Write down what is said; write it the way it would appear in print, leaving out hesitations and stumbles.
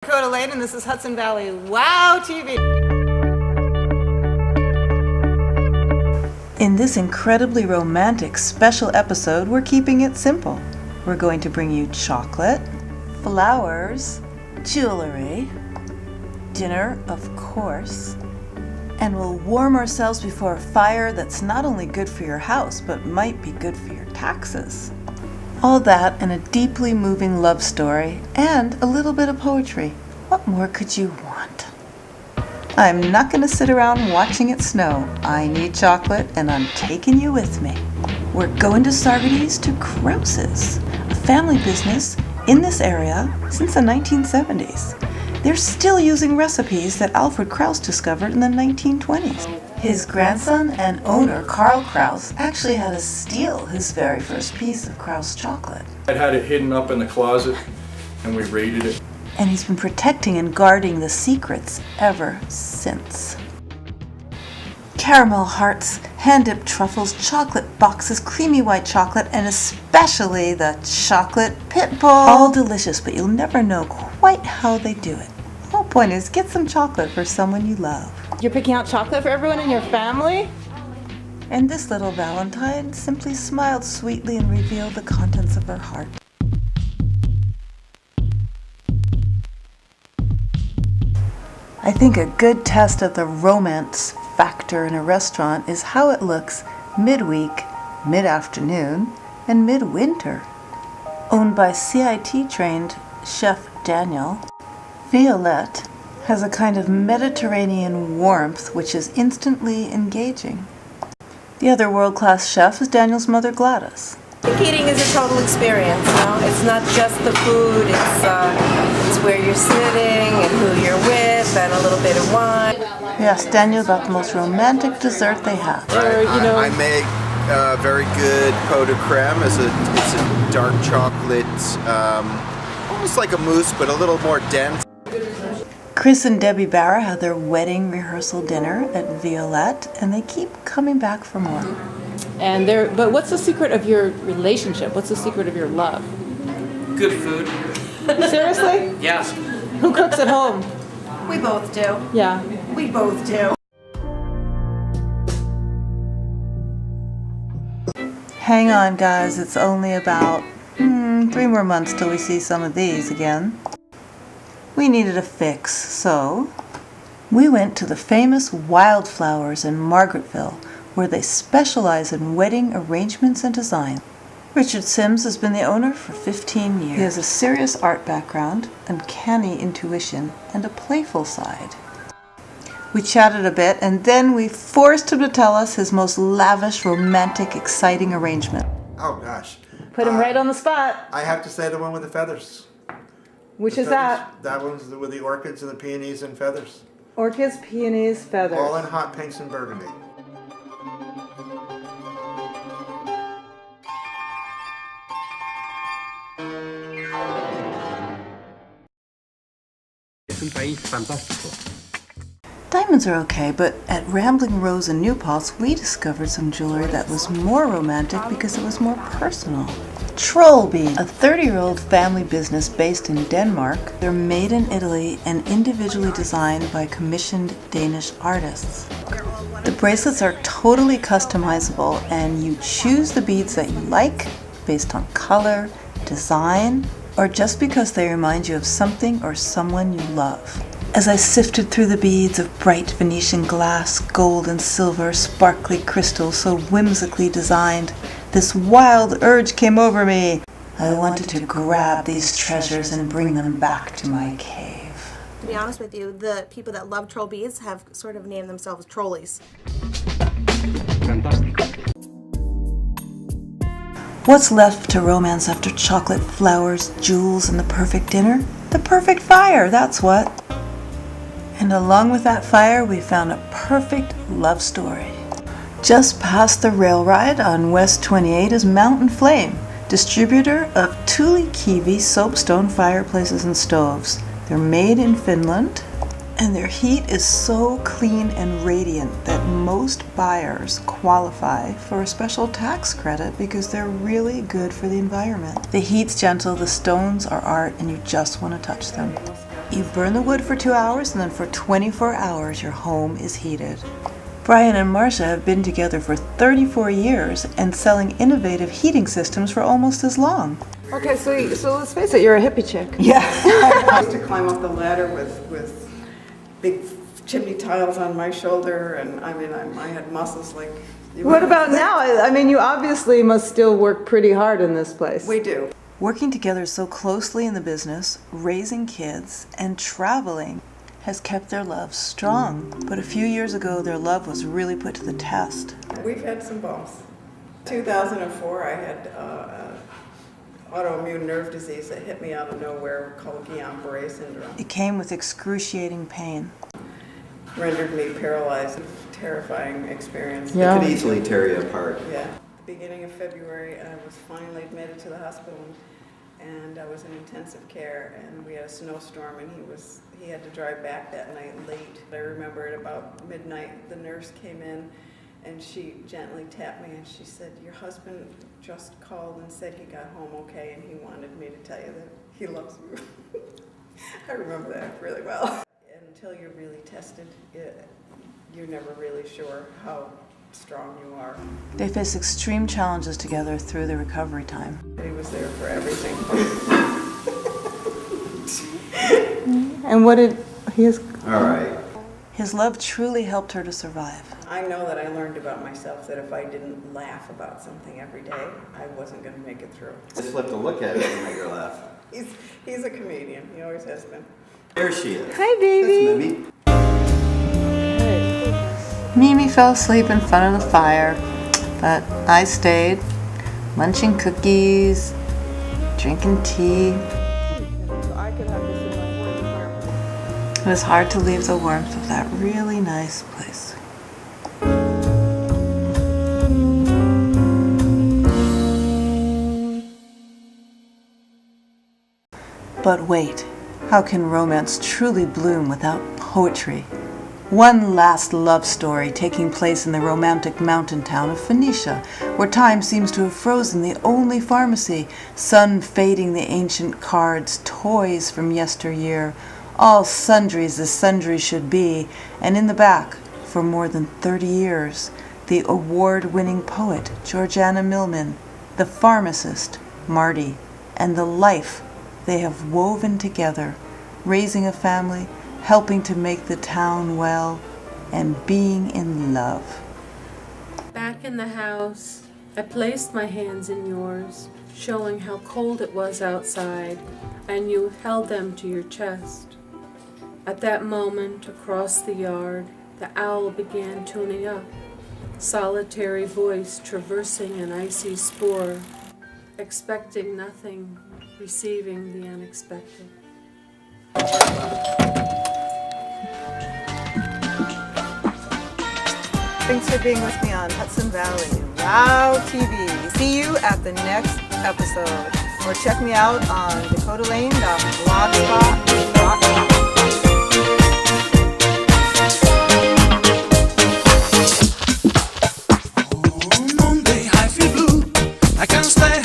Dakota Lane, and this is Hudson Valley Wow TV. In this incredibly romantic special episode, we're keeping it simple. We're going to bring you chocolate, flowers, jewelry, dinner, of course, and we'll warm ourselves before a fire that's not only good for your house, but might be good for your taxes. All that and a deeply moving love story and a little bit of poetry. What more could you want? I'm not going to sit around watching it snow. I need chocolate and I'm taking you with me. We're going to Sargadees to Krause's, a family business in this area since the 1970s. They're still using recipes that Alfred Krause discovered in the 1920s. His grandson and owner, Karl Krause, actually had to steal his very first piece of Krause chocolate. I'd had it hidden up in the closet, and we raided it. And he's been protecting and guarding the secrets ever since. Caramel hearts, hand-dipped truffles, chocolate boxes, creamy white chocolate, and especially the chocolate pit bull. All delicious, but you'll never know quite how they do it. The whole point is get some chocolate for someone you love. You're picking out chocolate for everyone in your family? And this little Valentine simply smiled sweetly and revealed the contents of her heart. I think a good test of the romance factor in a restaurant is how it looks midweek, mid-afternoon, and midwinter. Owned by CIT-trained Chef Daniel, Violette has a kind of Mediterranean warmth which is instantly engaging. The other world-class chef is Daniel's mother, Gladys. I think eating is a total experience, you know? It's not just the food, it's where you're sitting and who you're with and a little bit of wine. Yes, Daniel got the most romantic dessert they have. Right. I make very good pot de creme. It's a dark chocolate, almost like a mousse, but a little more dense. Chris and Debbie Barra had their wedding rehearsal dinner at Violette, and they keep coming back for more. But what's the secret of your relationship? What's the secret of your love? Good food. Seriously? Yes. Who cooks at home? We both do. Yeah. We both do. Hang on, guys, it's only about 3 more months till we see some of these again. We needed a fix, so we went to the famous Wildflowers in Margaretville, where they specialize in wedding arrangements and design. Richard Sims has been the owner for 15 years. He has a serious art background, uncanny intuition, and a playful side. We chatted a bit, and then we forced him to tell us his most lavish, romantic, exciting arrangement. Oh gosh. Put him right on the spot. I have to say the one with the feathers. Which The is feathers. that? That one's with the orchids and the peonies and feathers. Orchids, peonies, feathers. All in hot pinks and burgundy. Es un país fantástico. Diamonds are okay, but at Rambling Rose in New Paltz, we discovered some jewelry that was more romantic because it was more personal. Troll beads, a 30-year-old family business based in Denmark. They're made in Italy and individually designed by commissioned Danish artists. The bracelets are totally customizable, and you choose the beads that you like based on color, design, or just because they remind you of something or someone you love. As I sifted through the beads of bright Venetian glass, gold and silver, sparkly crystal so whimsically designed, this wild urge came over me. I wanted to grab these treasures and bring them back to my cave. To be honest with you, the people that love troll beads have sort of named themselves trolleys. Fantástico. What's left to romance after chocolate, flowers, jewels, and the perfect dinner? The perfect fire, that's what. And along with that fire, we found a perfect love story. Just past the rail ride on West 28 is Mountain Flame, distributor of Tuulikivi soapstone fireplaces and stoves. They're made in Finland, and their heat is so clean and radiant that most buyers qualify for a special tax credit because they're really good for the environment. The heat's gentle, the stones are art, and you just want to touch them. You burn the wood for 2 hours, and then for 24 hours your home is heated. Brian and Marcia have been together for 34 years and selling innovative heating systems for almost as long. Okay, so let's face it, you're a hippie chick. Yeah. I used to climb up the ladder with big chimney tiles on my shoulder, and I mean, I had muscles like... What about now? I mean, you obviously must still work pretty hard in this place. We do. Working together so closely in the business, raising kids, and traveling has kept their love strong. But a few years ago, their love was really put to the test. We've had some bumps. 2004, I had autoimmune nerve disease that hit me out of nowhere called Guillain-Barre syndrome. It came with excruciating pain. Rendered me paralyzed. Terrifying experience. Yeah. It could easily tear you apart. Yeah. The beginning of February, I was finally admitted to the hospital, and I was in intensive care, and we had a snowstorm, and he had to drive back that night late. I remember at about midnight, the nurse came in, and she gently tapped me, and she said, "Your husband just called and said he got home okay, and he wanted me to tell you that he loves you." I remember that really well. Until you're really tested, you're never really sure how strong you are. They face extreme challenges together through the recovery time. He was there for everything. And what did he is? All right. His love truly helped her to survive. I know that I learned about myself that if I didn't laugh about something every day, I wasn't going to make it through. Just flip to look at it and make her laugh. He's a comedian. He always has been. There she is. Hi, baby. That's Mimi. Mimi fell asleep in front of the fire, but I stayed, munching cookies, drinking tea. It was hard to leave the warmth of that really nice place. But wait, how can romance truly bloom without poetry? One last love story taking place in the romantic mountain town of Phoenicia, where time seems to have frozen the only pharmacy, sun fading the ancient cards, toys from yesteryear, all sundries as sundries should be, and in the back, for more than 30 years, the award-winning poet Georgiana Millman, the pharmacist Marty, and the life they have woven together, raising a family, helping to make the town well, and being in love. Back in the house, I placed my hands in yours, showing how cold it was outside, and you held them to your chest. At that moment, across the yard, the owl began tuning up, solitary voice traversing an icy spore, expecting nothing, receiving the unexpected. Thanks for being with me on Hudson Valley Wow TV. See you at the next episode. Or check me out on dakotalane.blogspot.com. Monday I feel blue. I can't stay